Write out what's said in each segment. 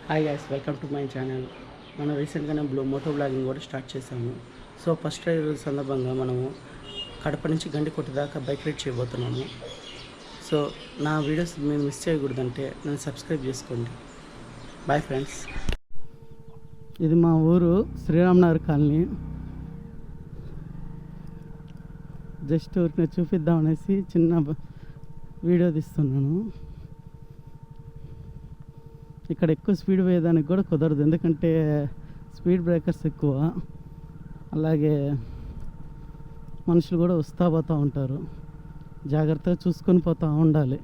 Hi guys, welcome to my channel. మనం రీసెంట్గానే moto blogging కూడా స్టార్ట్ చేసాము. సో ఫస్ట్ రైడ్ సందర్భంగా మనము కడప నుంచి గండికోట దాకా బైక్ రైడ్ చేయబోతున్నాము. సో నా వీడియోస్ మీరు మిస్ చేయకూడదంటే నన్ను సబ్స్క్రైబ్ చేసుకోండి. Bye friends. ఇది మా ఊరు శ్రీరామనగర్ కాలనీ. జస్ట్ ఊరికి చూపిద్దామనేసి చిన్న వీడియో తీస్తున్నాను. ఇక్కడ ఎక్కువ స్పీడ్ పోయేదానికి కూడా కుదరదు, ఎందుకంటే స్పీడ్ బ్రేకర్స్ ఎక్కువ, అలాగే మనుషులు కూడా వస్తూ పోతూ ఉంటారు. జాగ్రత్తగా చూసుకొని పోతూ ఉండాలి,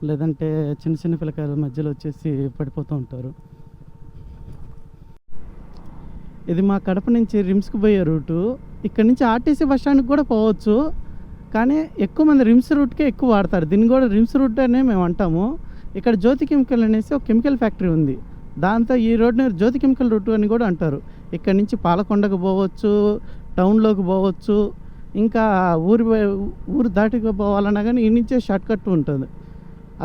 లేదంటే చిన్న చిన్న పిల్లకాయల మధ్యలో వచ్చేసి పడిపోతూ ఉంటారు. ఇది మా కడప నుంచి రిమ్స్కి పోయే రూటు. ఇక్కడ నుంచి ఆర్టీసీ బస్ స్టాండ్కి కూడా పోవచ్చు, కానీ ఎక్కువ మంది రిమ్స్ రూట్కే ఎక్కువ వాడతారు. దీన్ని కూడా రిమ్స్ రూట్ అనే మేము అంటాము. ఇక్కడ జ్యోతి కెమికల్ అనేసి ఒక కెమికల్ ఫ్యాక్టరీ ఉంది, దాంతో ఈ రోడ్ని జ్యోతి కెమికల్ రూట్ అని కూడా అంటారు. ఇక్కడ నుంచి పాలకొండకు పోవచ్చు, టౌన్లోకి పోవచ్చు, ఇంకా ఊరు దాటికి పోవాలన్నా కానీ ఈ నుంచే షార్ట్ కట్ ఉంటుంది.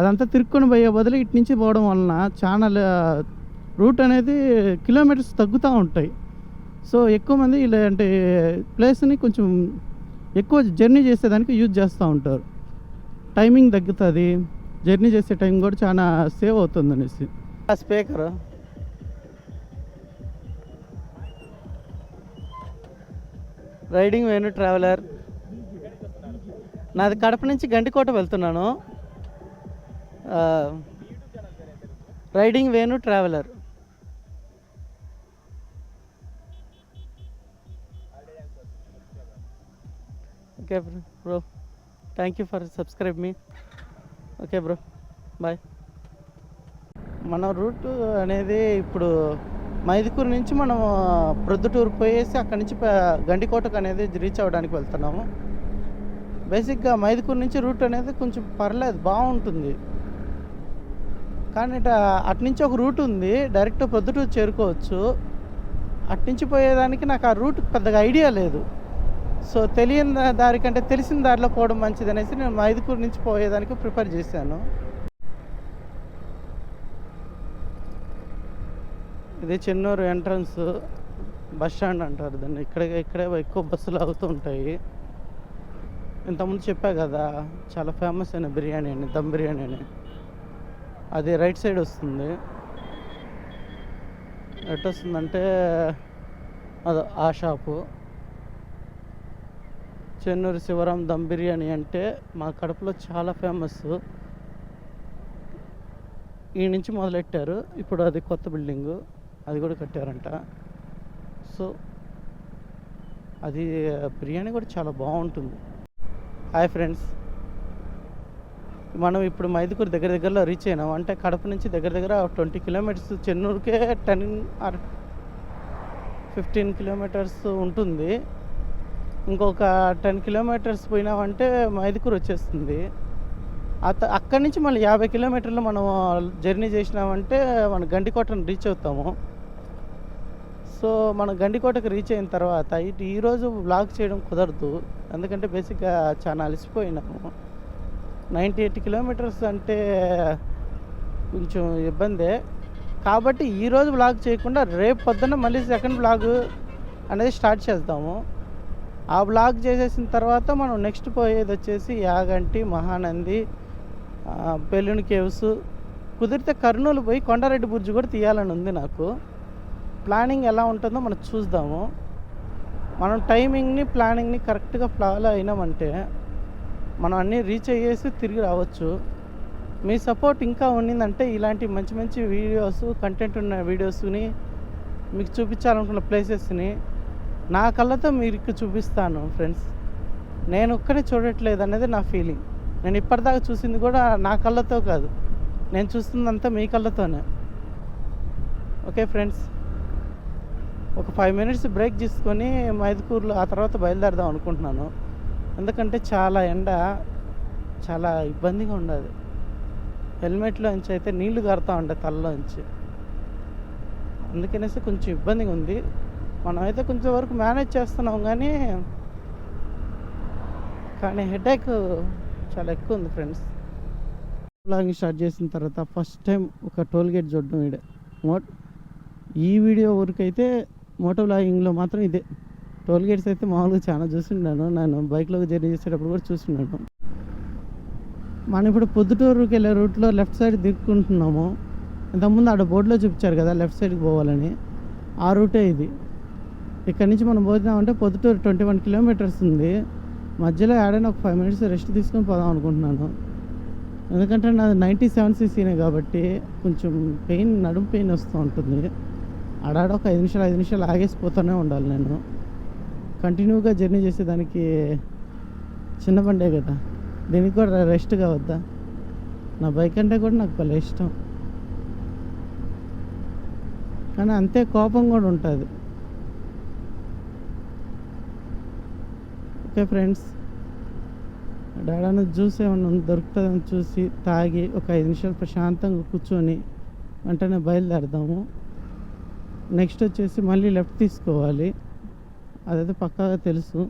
అదంతా తిరుక్కొని పోయే బదులు ఇటు నుంచి పోవడం వలన చాలా రూట్ అనేది కిలోమీటర్స్ తగ్గుతూ ఉంటాయి. సో ఎక్కువ మంది ఇలాంటి ప్లేస్ని కొంచెం ఎక్కువ జర్నీ చేసేదానికి యూజ్ చేస్తూ ఉంటారు. టైమింగ్ తగ్గుతుంది, జర్నీ చేసే టైం కూడా చాలా సేవ్ అవుతుంది అనేసి. Speaker riding Venu traveller. నాది కడప నుంచి గండికోట వెళ్తున్నాను. Riding Venu traveller. Okay bro, thank you for subscribe మీ. Okay bro, bye. మన రూట్ అనేది ఇప్పుడు మైదుకూరు నుంచి మనం ప్రొద్దుటూరు పోయేసి అక్కడి నుంచి గండికోటకు అనేది రీచ్ అవ్వడానికి వెళ్తున్నాము. బేసిక్గా మైదుకూరు నుంచి రూట్ అనేది కొంచెం పర్లేదు, బాగుంటుంది. కానీ అట్నుంచి ఒక రూట్ ఉంది, డైరెక్ట్ ప్రొద్దుటూరు చేరుకోవచ్చు. అట్నుంచి పోయేదానికి నాకు ఆ రూట్ పెద్దగా ఐడియా లేదు. సో తెలియని దారి కంటే తెలిసిన దారిలో పోవడం మంచిది అనేసి నేను మైదుకూరు నుంచి పోయేదానికి ప్రిపేర్ చేశాను. ఇది చెన్నూరు ఎంట్రన్స్ బస్ స్టాండ్ అంటారు దాన్ని. ఇక్కడే ఎక్కువ బస్సులు ఆగుతూ ఉంటాయి. ఇంతకుముందు చెప్పా కదా, చాలా ఫేమస్ అయిన బిర్యానీ అని, దమ్ బిర్యానీ అని. అది రైట్ సైడ్ వస్తుంది. ఎటు వస్తుందంటే అది ఆ షాపు. చెన్నూరు శివరాం దమ్ బిర్యానీ అంటే మా కడపలో చాలా ఫేమస్. ఈ నుంచి మొదలెట్టారు, ఇప్పుడు అది కొత్త బిల్డింగు, అది కూడా కట్టారంట. సో అది బిర్యానీ కూడా చాలా బాగుంటుంది. హాయ్ ఫ్రెండ్స్, మనం ఇప్పుడు మైదుకూరు దగ్గరలో రీచ్ అయినాం. అంటే కడప నుంచి దగ్గర 20 కిలోమీటర్స్, చెన్నూరుకే 10 or 15 కిలోమీటర్స్ ఉంటుంది. ఇంకొక 10 కిలోమీటర్స్ పోయినామంటే మైదుకూరు వచ్చేస్తుంది. అక్కడి నుంచి మళ్ళీ 50 కిలోమీటర్లు మనం జర్నీ చేసినామంటే మనం గండికోటను రీచ్ అవుతాము. సో మనం గండికోటకు రీచ్ అయిన తర్వాత ఈరోజు వ్లాగ్ చేయడం కుదరదు, ఎందుకంటే బేసిక్గా చాలా అలసిపోయినాము. 98 కిలోమీటర్స్ అంటే కొంచెం ఇబ్బందే. కాబట్టి ఈరోజు వ్లాగ్ చేయకుండా రేపు పొద్దున్న మళ్ళీ సెకండ్ వ్లాగ్ అనేది స్టార్ట్ చేద్దాము. ఆ వ్లాగ్ చేసేసిన తర్వాత మనం నెక్స్ట్ పోయేది వచ్చేసి యాగంటి, మహానంది, బెలూన్ కేవ్స్, కుదిరితే కర్నూలు పోయి కొండారెడ్డి బుర్జు కూడా తీయాలని ఉంది నాకు. ప్లానింగ్ ఎలా ఉంటుందో మనం చూద్దాము. మనం టైమింగ్ని, ప్లానింగ్ని కరెక్ట్గా ఫాలో అయినామంటే మనం అన్నీ రీచ్ అయ్యేసి తిరిగి రావచ్చు. మీ సపోర్ట్ ఇంకా ఉండిందంటే ఇలాంటి మంచి మంచి వీడియోస్, కంటెంట్ ఉన్న వీడియోస్ని, మీకు చూపించాలనుకున్న ప్లేసెస్ని నా కళ్ళతో మీకు చూపిస్తాను ఫ్రెండ్స్. నేను ఒక్కడే చూడట్లేదు అనేది నా ఫీలింగ్. నేను ఇప్పటిదాకా చూసింది కూడా నా కళ్ళతో కాదు, నేను చూస్తుందంతా మీ కళ్ళతోనే. ఓకే ఫ్రెండ్స్, ఒక 5 minutes బ్రేక్ తీసుకొని మైదుకూరులో ఆ తర్వాత బయలుదేరదాం అనుకుంటున్నాను. ఎందుకంటే చాలా ఎండ, చాలా ఇబ్బందిగా ఉండదు. హెల్మెట్లోంచి అయితే నీళ్లు కారుతూ ఉంటాయి తలలోంచి, అందుకనేసి కొంచెం ఇబ్బందిగా ఉంది. మనమైతే కొంచెం వరకు మేనేజ్ చేస్తున్నాం, కానీ హెడేక్ చాలా ఎక్కువ ఉంది ఫ్రెండ్స్. బ్లాగింగ్ స్టార్ట్ చేసిన తర్వాత ఫస్ట్ టైం ఒక టోల్ గేట్ చూడడం. మో ఈ వీడియో ఊరికైతే మోటో వ్లాగింగ్లో మాత్రం ఇదే. టోల్ గేట్స్ అయితే మామూలుగా చాలా చూస్తున్నాను, నేను బైక్లో జర్నీ చేసేటప్పుడు కూడా చూస్తున్నాను. మనం ఇప్పుడు పొద్దుటూరుకి వెళ్ళే రూట్లో లెఫ్ట్ సైడ్ దిక్కుంటున్నాము. ఇంతకుముందు ఆడ బోర్డులో చూపించారు కదా లెఫ్ట్ సైడ్కి పోవాలని, ఆ రూటే ఇది. ఇక్కడ నుంచి మనం పోతున్నామంటే పొద్దుటూరు 21 కిలోమీటర్స్ ఉంది. మధ్యలో ఏడైనా ఒక 5 మినిట్స్ రెస్ట్ తీసుకొని పోదాం అనుకుంటున్నాను. ఎందుకంటే నాది 97 cc కాబట్టి కొంచెం పెయిన్, నడుము పెయిన్ వస్తూ ఉంటుంది. ఆడాడ ఒక 5 నిమిషాలు ఆగేసిపోతూనే ఉండాలి. నేను కంటిన్యూగా జర్నీ చేసేదానికి చిన్న బండే కదా, దీనికి కూడా రెస్ట్ కావద్దా? నా బైక్ అంటే కూడా నాకు భలే ఇష్టం, కానీ అంతే కోపం కూడా ఉంటుంది. ఓకే ఫ్రెండ్స్, డాడాను జ్యూస్ ఏమన్నా దొరుకుతుందని చూసి తాగి ఒక 5 నిమిషాలు ప్రశాంతంగా కూర్చొని వెంటనే బయలుదేరదాము. నెక్స్ట్ వచ్చేసి మళ్ళీ లెఫ్ట్ తీసుకోవాలి, అదైతే పక్కాగా తెలుసు.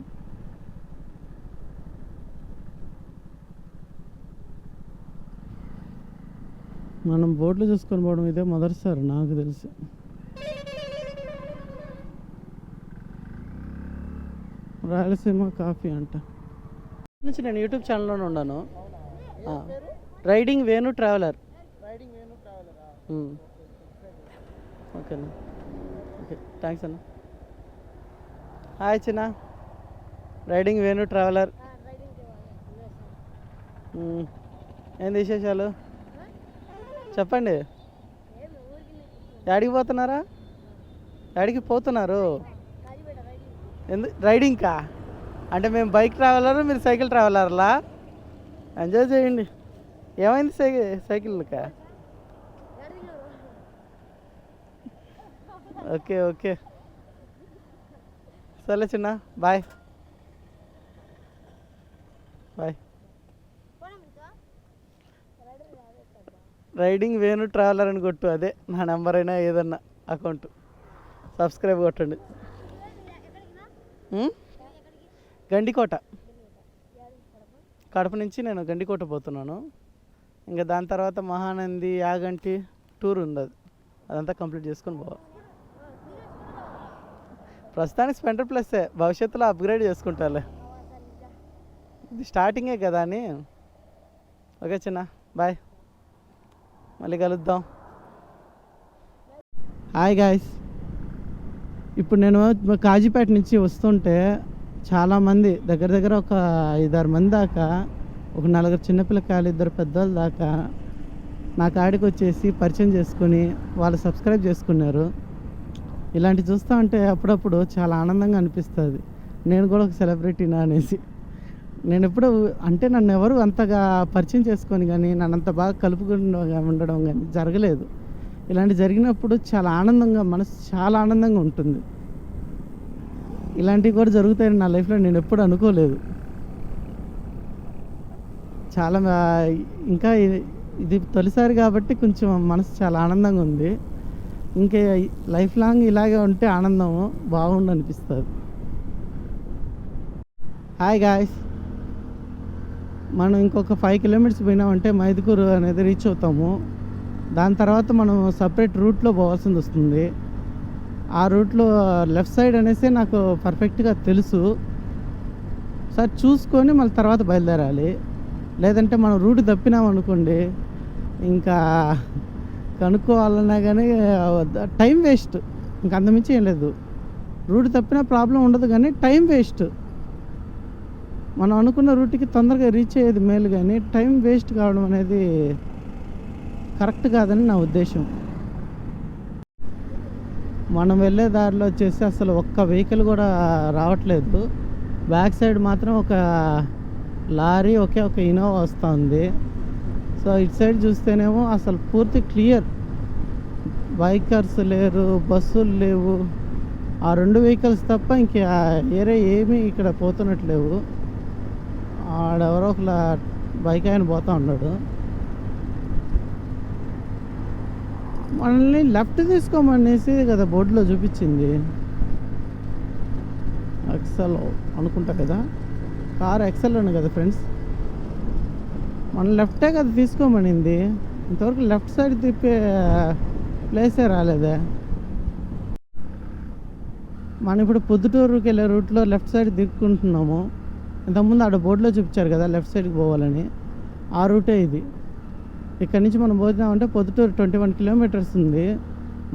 మనం బోర్డులు చూసుకొని పోవడం ఇదే మొదటిసారి నాకు తెలిసి. రాయలసీమ కాఫీ అంట నుంచి నేను యూట్యూబ్ ఛానల్లోనే ఉన్నాను. Riding Venu traveller. ఓకేనా, ఓకే, థ్యాంక్స్ అన్న. హాయ్ చిన్న, రైడింగ్ వేణు ట్రావెలర్. ఏంది విశేషాలు చెప్పండి. యాడికి పోతున్నారా? యాడికి పోతున్నారు? రైడింగ్కా? అంటే మేము బైక్ ట్రావెలర్, మీరు సైకిల్ ట్రావెలర్లా? ఎంజాయ్ చేయండి. ఏమైంది సైకిల్కా? ఓకే ఓకే, సరే చిన్న, bye bye. Riding Venu traveller అని కొట్టు, అదే నా నెంబర్ అయినా ఏదన్నా అకౌంట్, సబ్స్క్రైబ్ కొట్టండి. గండికోట, కడప నుంచి నేను గండికోట పోతున్నాను. ఇంకా దాని తర్వాత మహానంది, యాగంటి టూర్ ఉంది, అదంతా కంప్లీట్ చేసుకొని పోవాలి. ప్రస్తుతానికి స్పెండర్ ప్లస్సే, భవిష్యత్తులో అప్గ్రేడ్ చేసుకుంటాలే, ఇది స్టార్టింగే కదా అని. ఓకే చిన్న, బాయ్, మళ్ళీ కలుద్దాం. హాయ్ గాయ్స్, ఇప్పుడు నేను కాజీపేట నుంచి వస్తుంటే చాలామంది, దగ్గర ఒక 5-6 మంది దాకా, ఒక 4 చిన్నపిల్లకాయలు, 2 పెద్దవాళ్ళు దాకా నా కాడికి వచ్చేసి పరిచయం చేసుకొని వాళ్ళు సబ్స్క్రైబ్ చేసుకున్నారు. ఇలాంటి చూస్తూ ఉంటే అప్పుడప్పుడు చాలా ఆనందంగా అనిపిస్తుంది, నేను కూడా ఒక సెలబ్రిటీనా అనేసి. నేను ఎప్పుడు అంటే నన్ను ఎవరు అంతగా పరిచయం చేసుకొని కానీ, నన్ను అంత బాగా కలుపుకుండా ఉండడం కానీ జరగలేదు. ఇలాంటి జరిగినప్పుడు చాలా ఆనందంగా, మనసు చాలా ఆనందంగా ఉంటుంది. ఇలాంటివి కూడా జరుగుతాయని నా లైఫ్లో నేను ఎప్పుడు అనుకోలేదు. చాలా ఇంకా ఇది తొలిసారి కాబట్టి కొంచెం మనసు చాలా ఆనందంగా ఉంది. ఇంకా లైఫ్ లాంగ్ ఇలాగే ఉంటే ఆనందము బాగుండు అనిపిస్తుంది. హాయ్ గాయ్స్, మనం ఇంకొక 5 కిలోమీటర్స్ పోయినామంటే మైదుకూరు అనేది రీచ్ అవుతాము. దాని తర్వాత మనం సపరేట్ రూట్లో పోవాల్సింది వస్తుంది. ఆ రూట్లో లెఫ్ట్ సైడ్ అనేసి నాకు పర్ఫెక్ట్గా తెలుసు. సార్ చూసుకొని మళ్ళీ తర్వాత బయలుదేరాలి. లేదంటే మనం రూట్ తప్పినామనుకోండి, ఇంకా కనుక్కోవాలన్నా కానీ టైం వేస్ట్, ఇంక అంతమించి ఏం లేదు. రూట్ తప్పినా ప్రాబ్లం ఉండదు, కానీ టైం వేస్ట్. మనం అనుకున్న రూట్కి తొందరగా రీచ్ అయ్యేది మేలు, కానీ టైం వేస్ట్ కావడం అనేది కరెక్ట్ కాదని నా ఉద్దేశం. మనం వెళ్ళే దారిలో వచ్చేసి అసలు ఒక్క వెహికల్ కూడా రావట్లేదు. బ్యాక్ సైడ్ మాత్రం ఒక లారీ, ఒక ఇనోవా వస్తుంది. సో ఇటు సైడ్ చూస్తేనేమో అసలు పూర్తి క్లియర్, బైకర్స్ లేరు, బస్సులు లేవు. ఆ 2 వెహికల్స్ తప్ప ఇంకా వేరే ఏమీ ఇక్కడ పోతున్నట్లేవు. ఆడెవరో ఒక బైక్ ఆయన పోతూ ఉన్నాడు. మనల్ని లెఫ్ట్ తీసుకోమనేసి కదా బోర్డులో చూపించింది. ఎక్సెల్ అనుకుంటా కదా, కార్ ఎక్సెల్ అని కదా ఫ్రెండ్స్. మనం లెఫ్టే కదా తీసుకోమనింది. ఇంతవరకు లెఫ్ట్ సైడ్ తిప్పే ప్లేసే రాలేదే. మనం ఇప్పుడు పొద్దుటూరుకి వెళ్ళే రూట్లో లెఫ్ట్ సైడ్ దిక్కుంటున్నాము. ఇంతకుముందు ఆడ బోర్డులో చూపించారు కదా లెఫ్ట్ సైడ్కి పోవాలని, ఆ రూటే ఇది. ఇక్కడ నుంచి మనం పోతున్నామంటే పొద్దుటూరు 21 కిలోమీటర్స్ ఉంది.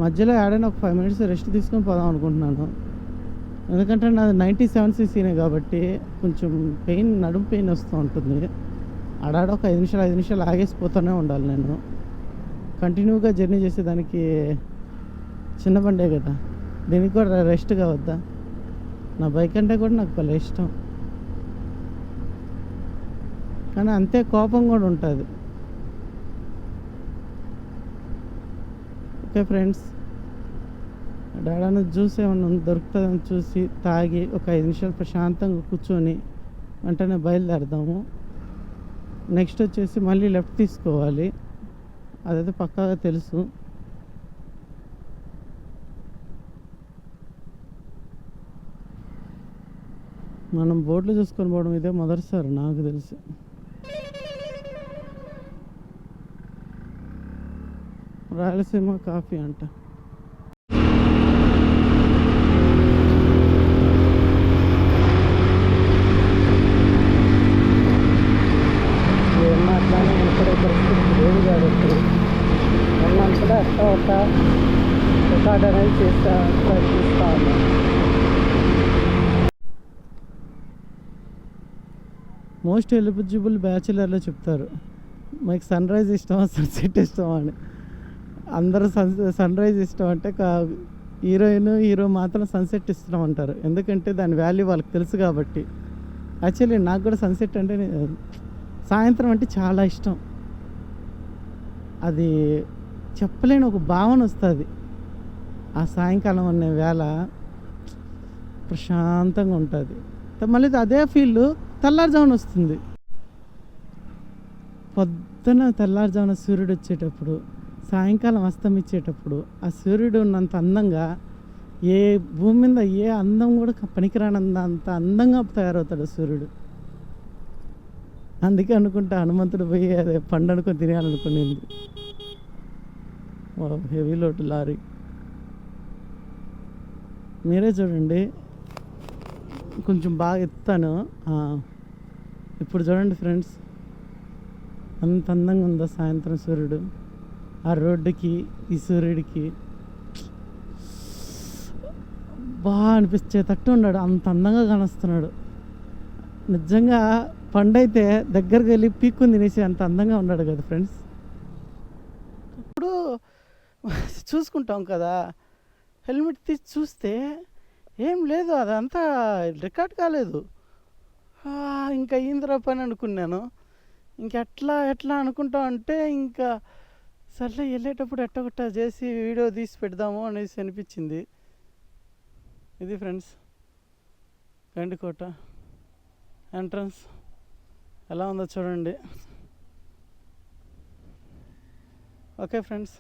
మధ్యలో ఏడైనా ఒక 5 minutes రెస్ట్ తీసుకొని పోదాం అనుకుంటున్నాను. ఎందుకంటే నాది 97cc కాబట్టి కొంచెం పెయిన్, నడుము పెయిన్ వస్తూ ఉంటుంది. ఆడాడ ఒక 5 నిమిషాలు ఆగేసిపోతూనే ఉండాలి. నేను కంటిన్యూగా జర్నీ చేసేదానికి చిన్న బండే కదా, దీనికి కూడా రెస్ట్ కావద్దా? నా బైక్ అంటే కూడా నాకు భలే ఇష్టం, కానీ అంతే కోపం కూడా ఉంటుంది. ఓకే ఫ్రెండ్స్, డాడాను జ్యూస్ ఏమన్నా దొరుకుతుందని చూసి తాగి ఒక 5 నిమిషాలు ప్రశాంతంగా కూర్చొని వెంటనే బయలుదేరదాము. నెక్స్ట్ వచ్చేసి మళ్ళీ లెఫ్ట్ తీసుకోవాలి, అదైతే పక్కాగా తెలుసు. మనం బోర్డులు చూసుకొని పోవడం ఇదే మొదటిసారి నాకు తెలిసి. రాయలసీమ కాఫీ అంట. అట్లానే ఇక్కడ లేదు కాబట్టి అన్నంతలో అట్లా ఒక రికార్డ్ అనేది ప్రయత్నిస్తా ఉన్నాను. మోస్ట్ ఎలిజిబుల్ బ్యాచులర్లో చెప్తారు మీకు సన్ రైజ్ ఇష్టమా సన్సెట్ ఇష్టమా అని. అందరూ సన్ రైజ్ ఇష్టం అంటే హీరో మాత్రం సన్సెట్ ఇష్టం అంటారు, ఎందుకంటే దాని వాల్యూ వాళ్ళకి తెలుసు కాబట్టి. యాక్చువల్లీ నాకు కూడా సన్సెట్ అంటే సాయంత్రం అంటే చాలా ఇష్టం. అది చెప్పలేని ఒక భావన వస్తుంది. ఆ సాయంకాలం అనే వేళ ప్రశాంతంగా ఉంటుంది. మళ్ళీ అదే ఫీల్ తెల్లారుజామున వస్తుంది. పొద్దున తెల్లారుజామున సూర్యుడు వచ్చేటప్పుడు, సాయంకాలం అస్తమిచ్చేటప్పుడు ఆ సూర్యుడు ఉన్నంత అందంగా ఏ భూమి మీద ఏ అందం కూడా పనికిరానంత అందంగా తయారవుతాడు సూర్యుడు. అందుకే అనుకుంటా హనుమంతుడు పోయి అదే పండు అనుకొని తినేయాలనుకునేది. హెవీ లోటు లారీ. మీరే చూడండి, కొంచెం బాగా ఎత్తాను. ఇప్పుడు చూడండి ఫ్రెండ్స్, అంత అందంగా ఉందో సాయంత్రం సూర్యుడు. ఆ రోడ్డుకి ఈ సూర్యుడికి బాగా అనిపించేటట్టు ఉన్నాడు, అంత అందంగా కానొస్తున్నాడు. నిజంగా పండు అయితే దగ్గరికి వెళ్ళి పీక్కుని తినేసి అంత అందంగా ఉన్నాడు కదా ఫ్రెండ్స్. ఇప్పుడు చూసుకుంటాం కదా, హెల్మెట్ తీసి చూస్తే ఏం లేదు, అదంతా రికార్డ్ కాలేదు. ఇంకా అయ్యిందిరా పని అనుకున్నాను. ఎట్లా అనుకుంటా అంటే ఇంకా సర్లే వెళ్ళేటప్పుడు ఎట్టగొట్టా చేసి వీడియో తీసి పెడదాము అనేసి అనిపించింది. ఇది ఫ్రెండ్స్ గండికోట ఎంట్రన్స్ ఎలా ఉందో చూడండి. Okay friends.